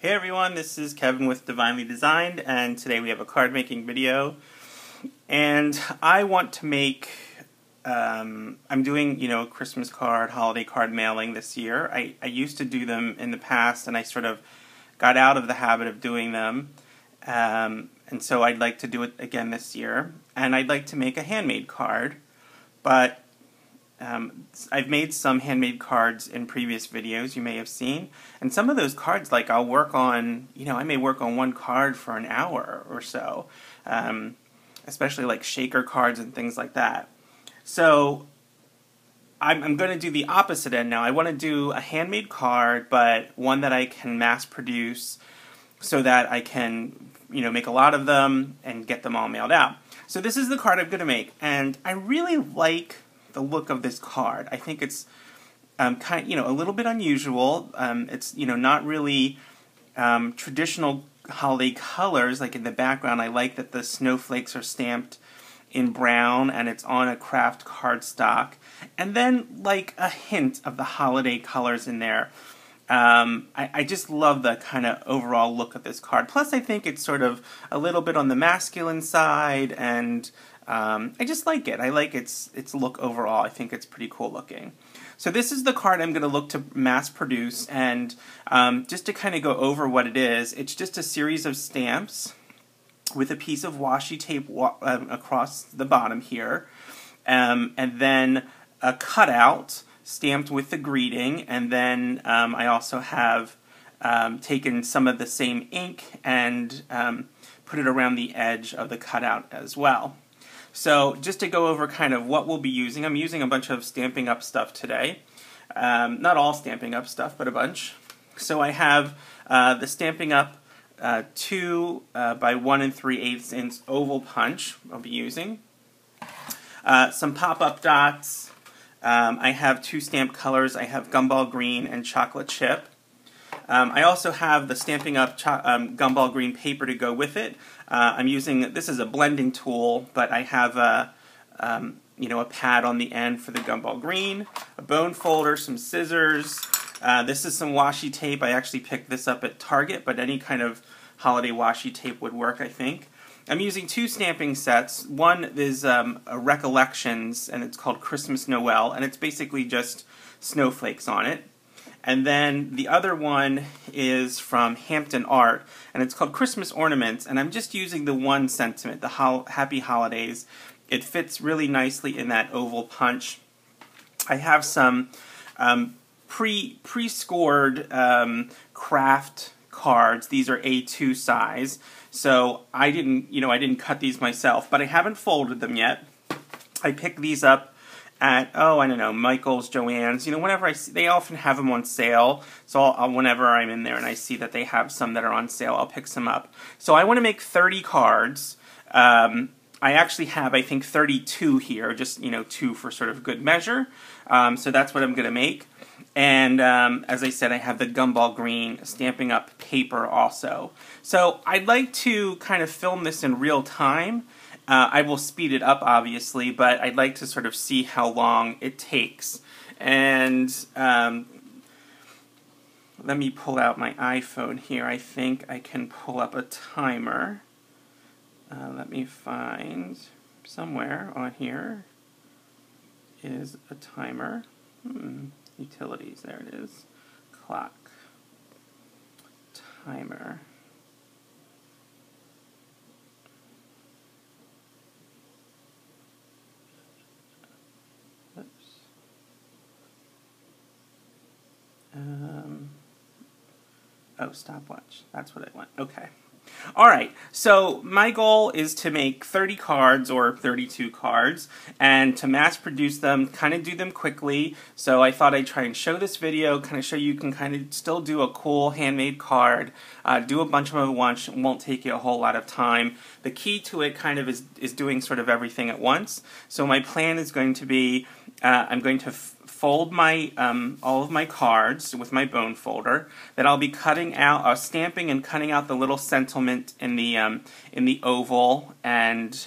Hey everyone, this is Kevin with Divinely Designed, and today we have a card making video. And I want to make, I'm doing, Christmas card, holiday card mailing this year. I used to do them in the past, and I sort of got out of the habit of doing them. And so I'd like to do it again this year. And I'd like to make a handmade card, but I've made some handmade cards in previous videos you may have seen, and some of those cards, like I'll work on, I may work on one card for an hour or so, especially like shaker cards and things like that. So I'm going to do the opposite end now. I want to do a handmade card, but one that I can mass produce so that I can, make a lot of them and get them all mailed out. So this is the card I'm going to make, and I really like the look of this card. I think it's kind of, a little bit unusual. It's, not really traditional holiday colors. Like in the background, I like that the snowflakes are stamped in brown and it's on a craft cardstock. And then like a hint of the holiday colors in there. I just love the kind of overall look of this card. Plus I think it's sort of a little bit on the masculine side, and I just like it. I like its look overall. I think it's pretty cool looking. So this is the card I'm going to look to mass produce, and just to kind of go over what it is, it's just a series of stamps with a piece of washi tape across the bottom here, and then a cutout stamped with the greeting, and then I also have taken some of the same ink and put it around the edge of the cutout as well. So just to go over kind of what we'll be using, I'm using a bunch of Stampin' Up! Stuff today. Not all Stampin' Up! Stuff, but a bunch. So I have the Stampin' Up! 2 by 1 3/8 inch oval punch I'll be using. Some pop-up dots. I have 2 stamp colors. I have Gumball Green and Chocolate Chip. I also have the Stampin' Up! Gumball Green paper to go with it. I'm using, this is a blending tool, but I have a pad on the end for the Gumball Green, a bone folder, some scissors. This is some washi tape. I actually picked this up at Target, but any kind of holiday washi tape would work, I think. I'm using 2 stamping sets. One is a Recollections, and it's called Christmas Noel, and it's basically just snowflakes on it. And then the other one is from Hampton Art, and it's called Christmas Ornaments, and I'm just using the one sentiment, the Happy Holidays. It fits really nicely in that oval punch. I have some pre-scored craft cards. These are A2 size, so I didn't cut these myself, but I haven't folded them yet. I picked these up at, I don't know, Michael's, Joann's, whenever I see, they often have them on sale, so whenever I'm in there and I see that they have some that are on sale, I'll pick some up. So I want to make 30 cards. I actually have, I think, 32 here, just, 2 for sort of good measure. So that's what I'm going to make. And as I said, I have the Gumball Green Stampin' Up! Paper also. So I'd like to kind of film this in real time. I will speed it up, obviously, but I'd like to sort of see how long it takes. And let me pull out my iPhone here. I think I can pull up a timer. Let me find somewhere on here is a timer. Utilities, there it is. Clock. Timer. Oh, stopwatch. That's what I want. Okay. Alright, so my goal is to make 30 cards, or 32 cards, and to mass produce them, kind of do them quickly. So I thought I'd try and show this video, kind of show you can kind of still do a cool handmade card, do a bunch of them at once. It won't take you a whole lot of time. The key to it kind of is doing sort of everything at once. So my plan is going to be, I'm going to fold my all of my cards with my bone folder. Then I'll be cutting out, stamping and cutting out the little sentiment in the oval, and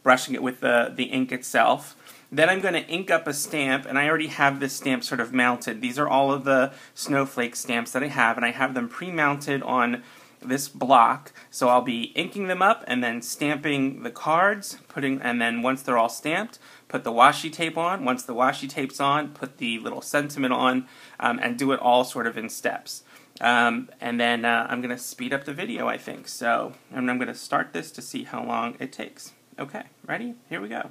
brushing it with the ink itself. Then I'm going to ink up a stamp, and I already have this stamp sort of mounted. These are all of the snowflake stamps that I have, and I have them pre-mounted on this block. So I'll be inking them up and then stamping the cards, and then once they're all stamped, put the washi tape on. Once the washi tape's on, put the little sentiment on, and do it all sort of in steps. And then I'm going to speed up the video, I think. So I'm going to start this to see how long it takes. Okay, ready? Here we go.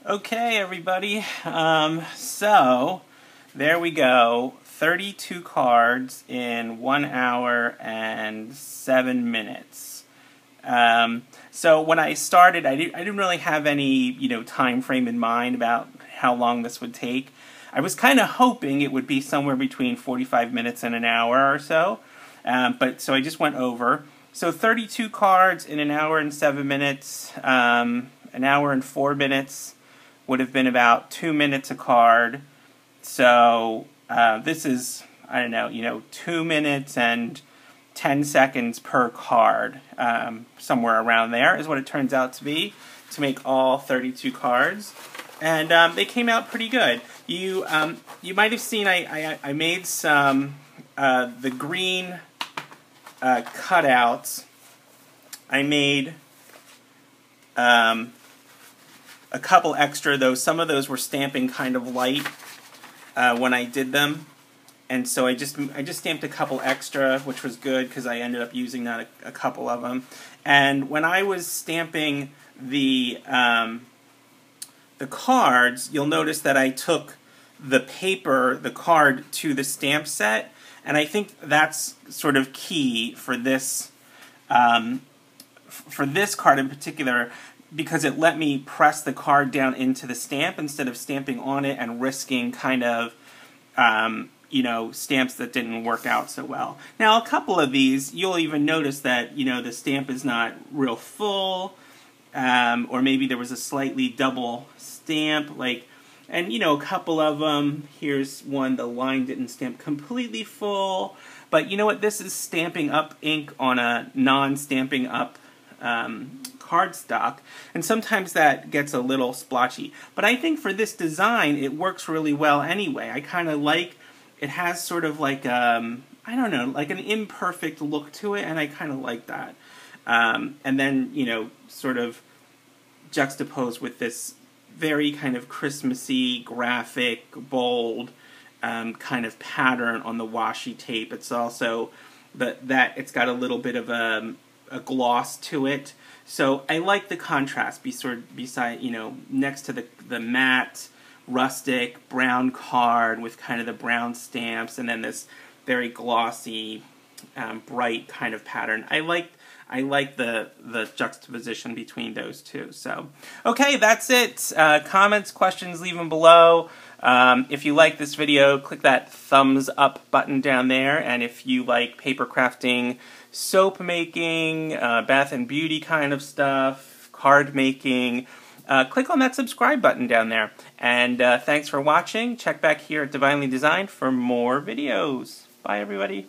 Okay, everybody. So there we go. 32 cards in 1 hour and 7 minutes. So when I started, I didn't really have any, time frame in mind about how long this would take. I was kind of hoping it would be somewhere between 45 minutes and an hour or so, so I just went over. So 32 cards in 1 hour and 7 minutes, 1 hour and 4 minutes would have been about 2 minutes a card. So this is, I don't know, 2 minutes and 10 seconds per card, somewhere around there is what it turns out to be, to make all 32 cards. And they came out pretty good. You might have seen I made some the green cutouts. I made a couple extra, though some of those were stamping kind of light when I did them, and so I just stamped a couple extra, which was good because I ended up using that a couple of them. And when I was stamping the cards, you'll notice that I took the card to the stamp set, and I think that's sort of key for this card in particular, because it let me press the card down into the stamp instead of stamping on it and risking kind of stamps that didn't work out so well. Now, a couple of these, you'll even notice that the stamp is not real full, or maybe there was a slightly double stamp, and a couple of them, here's one, the line didn't stamp completely full, but you know what, this is stamping up ink on a non-stamping up cardstock, and sometimes that gets a little splotchy. But I think for this design, it works really well anyway. I kind of like, it has sort of like, I don't know, like an imperfect look to it, and I kind of like that. And then, sort of juxtaposed with this very kind of Christmassy, graphic, bold kind of pattern on the washi tape. It's also it's got a little bit of a gloss to it. So I like the contrast beside, next to the matte, rustic, brown card with kind of the brown stamps, and then this very glossy, bright kind of pattern. I like the juxtaposition between those two. So, okay, that's it. Comments, questions, leave them below. If you like this video, click that thumbs up button down there. And if you like paper crafting, soap making, bath and beauty kind of stuff, card making, click on that subscribe button down there. And thanks for watching. Check back here at Divinely Designed for more videos. Bye, everybody.